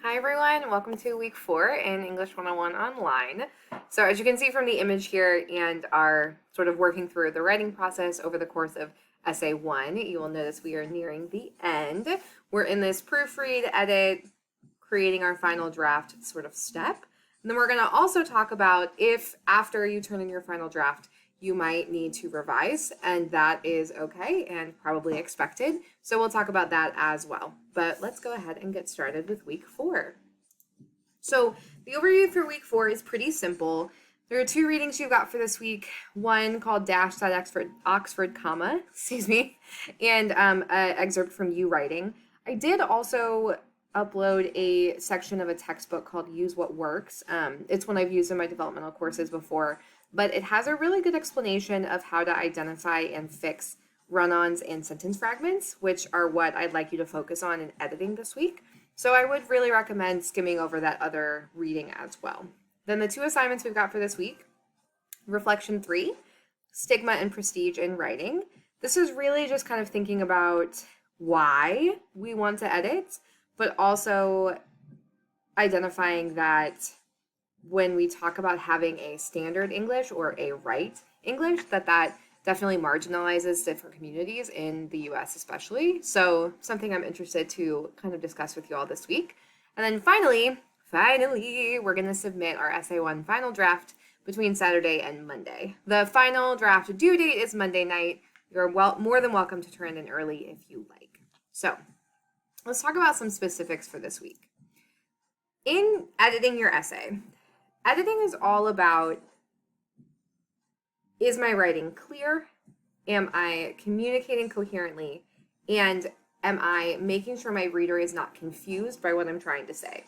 Hi everyone, welcome to week 4 in English 101 online. So as you can see from the image here and our sort of working through the writing process over the course of essay 1, you will notice we are nearing the end. We're in this proofread, edit, creating our final draft sort of step. And then we're going to also talk about if after you turn in your final draft, you might need to revise, and that is okay and probably expected. So we'll talk about that as well. But let's go ahead and get started with week 4. So the overview for week 4 is pretty simple. There are 2 readings you've got for this week. One called Oxford, comma, excuse me, and an excerpt from You Writing. I did also upload a section of a textbook called Use What Works. It's one I've used in my developmental courses before, but it has a really good explanation of how to identify and fix run-ons and sentence fragments, which are what I'd like you to focus on in editing this week. So I would really recommend skimming over that other reading as well. Then the 2 assignments we've got for this week, Reflection 3, Stigma and Prestige in Writing. This is really just kind of thinking about why we want to edit, but also identifying that when we talk about having a standard English or a right English, that definitely marginalizes different communities in the US especially. So something I'm interested to kind of discuss with you all this week. And then finally, we're going to submit our Essay 1 final draft between Saturday and Monday. The final draft due date is Monday night. You're more than welcome to turn in early if you like. So let's talk about some specifics for this week. In editing your essay, editing is all about, is my writing clear? Am I communicating coherently? And am I making sure my reader is not confused by what I'm trying to say?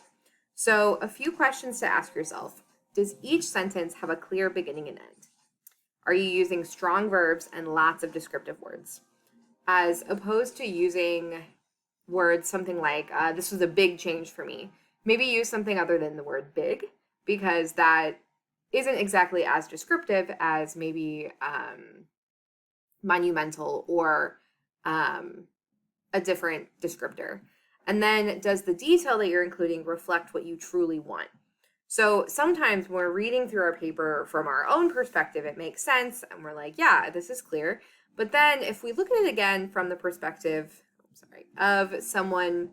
So a few questions to ask yourself. Does each sentence have a clear beginning and end? Are you using strong verbs and lots of descriptive words? As opposed to using words something like, this was a big change for me. Maybe use something other than the word big, because that isn't exactly as descriptive as maybe monumental or a different descriptor. And then does the detail that you're including reflect what you truly want? So sometimes when we're reading through our paper from our own perspective, it makes sense and we're like, yeah, this is clear. But then if we look at it again from the perspective, of someone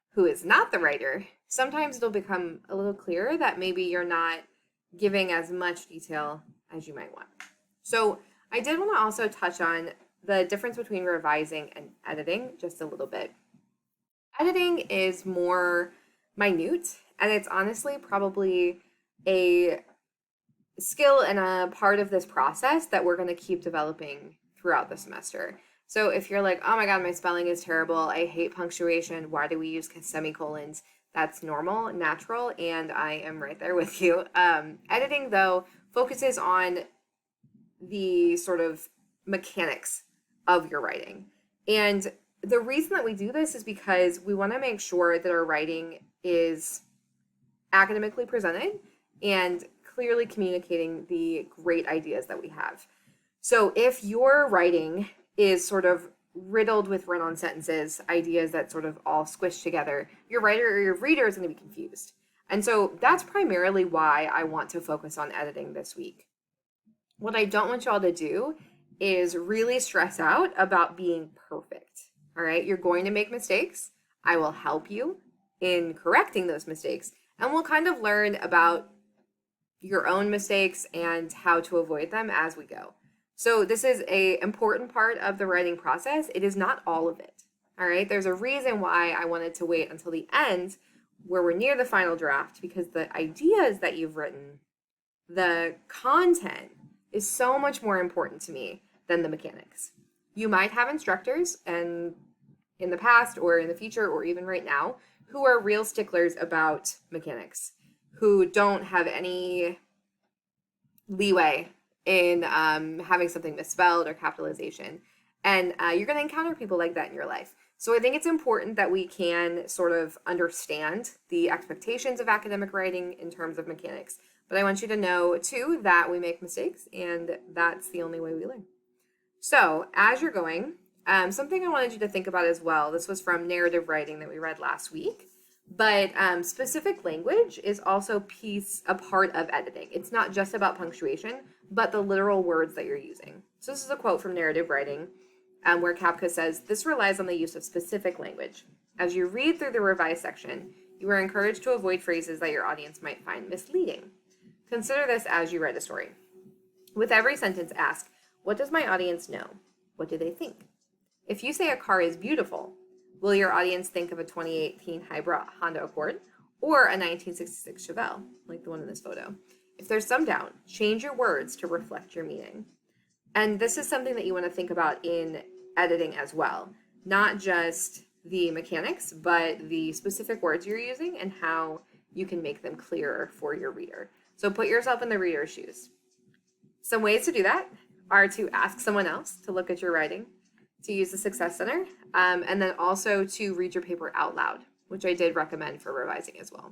who is not the writer, sometimes it'll become a little clearer that maybe you're not giving as much detail as you might want. So I did want to also touch on the difference between revising and editing just a little bit. Editing is more minute, and it's honestly probably a skill and a part of this process that we're going to keep developing throughout the semester. So if you're like, oh my God, my spelling is terrible, I hate punctuation, why do we use semicolons? That's normal, natural, and I am right there with you. Editing, though, focuses on the sort of mechanics of your writing. And the reason that we do this is because we want to make sure that our writing is academically presented and clearly communicating the great ideas that we have. So if your writing is sort of riddled with run-on sentences, ideas that sort of all squish together, your writer or your reader is going to be confused. And so that's primarily why I want to focus on editing this week. What I don't want y'all to do is really stress out about being perfect. All right, you're going to make mistakes. I will help you in correcting those mistakes, and we'll kind of learn about your own mistakes and how to avoid them as we go. So this is an important part of the writing process. It is not all of it. All right, there's a reason why I wanted to wait until the end where we're near the final draft, because the ideas that you've written, the content is so much more important to me than the mechanics. You might have instructors, and in the past or in the future or even right now, who are real sticklers about mechanics, who don't have any leeway in having something misspelled or capitalization. And you're going to encounter people like that in your life. So I think it's important that we can sort of understand the expectations of academic writing in terms of mechanics. But I want you to know, too, that we make mistakes, and that's the only way we learn. So as you're going, something I wanted you to think about as well, this was from narrative writing that we read last week, But specific language is also a part of editing. It's not just about punctuation, but the literal words that you're using. So this is a quote from Narrative Writing, where Kapka says, "This relies on the use of specific language. As you read through the revised section, you are encouraged to avoid phrases that your audience might find misleading. Consider this as you write a story. With every sentence, ask, what does my audience know? What do they think? If you say a car is beautiful, will your audience think of a 2018 hybrid Honda Accord or a 1966 Chevelle, like the one in this photo? If there's some doubt, change your words to reflect your meaning." And this is something that you want to think about in editing as well. Not just the mechanics, but the specific words you're using and how you can make them clearer for your reader. So put yourself in the reader's shoes. Some ways to do that are to ask someone else to look at your writing, to use the Success Center, and then also to read your paper out loud, which I did recommend for revising as well.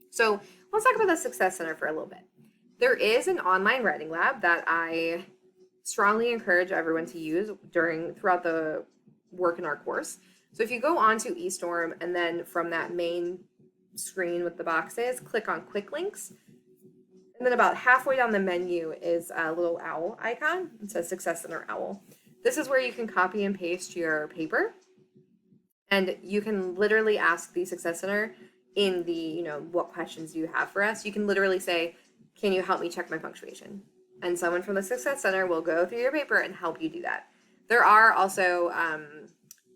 So let's talk about the Success Center for a little bit. There is an online writing lab that I strongly encourage everyone to use throughout the work in our course. So if you go onto eStorm and then from that main screen with the boxes, click on Quick Links. And then about halfway down the menu is a little owl icon. It says Success Center Owl. This is where you can copy and paste your paper. And you can literally ask the Success Center in the, what questions do you have for us? You can literally say, can you help me check my punctuation? And someone from the Success Center will go through your paper and help you do that. There are also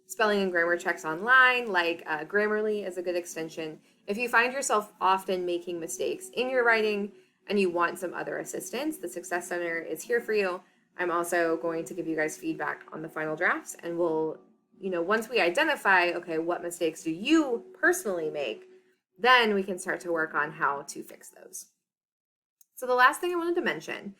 spelling and grammar checks online, like Grammarly is a good extension. If you find yourself often making mistakes in your writing and you want some other assistance, the Success Center is here for you. I'm also going to give you guys feedback on the final drafts, and we'll, once we identify, okay, what mistakes do you personally make, then we can start to work on how to fix those. So the last thing I wanted to mention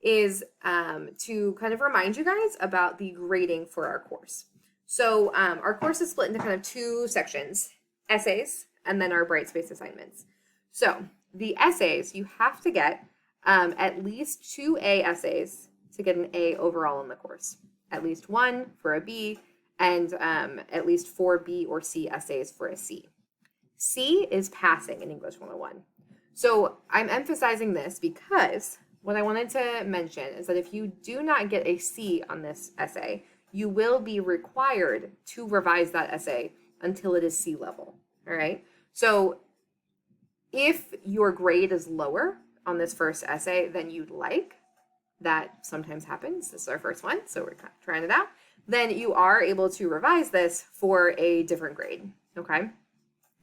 is to kind of remind you guys about the grading for our course. So our course is split into kind of two sections, essays, and then our Brightspace assignments. So the essays, you have to get at least 2 A essays to get an A overall in the course, at least 1 for a B, and at least 4 B or C essays for a C. C is passing in English 101. So I'm emphasizing this because what I wanted to mention is that if you do not get a C on this essay, you will be required to revise that essay until it is C level, all right? So if your grade is lower on this first essay than you'd like, that sometimes happens, this is our first one, so we're trying it out, then you are able to revise this for a different grade, okay?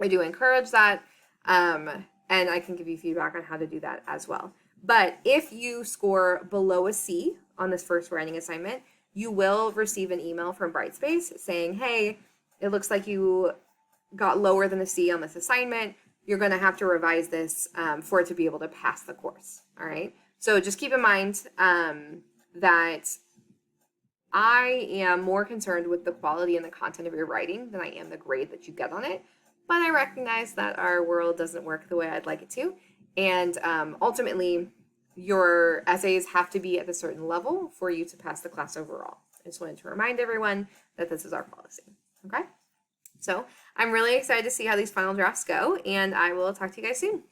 I do encourage that, and I can give you feedback on how to do that as well. But if you score below a C on this first writing assignment, you will receive an email from Brightspace saying, hey, it looks like you got lower than a C on this assignment. You're going to have to revise this for it to be able to pass the course, all right? So just keep in mind that I am more concerned with the quality and the content of your writing than I am the grade that you get on it. But I recognize that our world doesn't work the way I'd like it to. And ultimately, your essays have to be at a certain level for you to pass the class overall. I just wanted to remind everyone that this is our policy, okay? So I'm really excited to see how these final drafts go, and I will talk to you guys soon.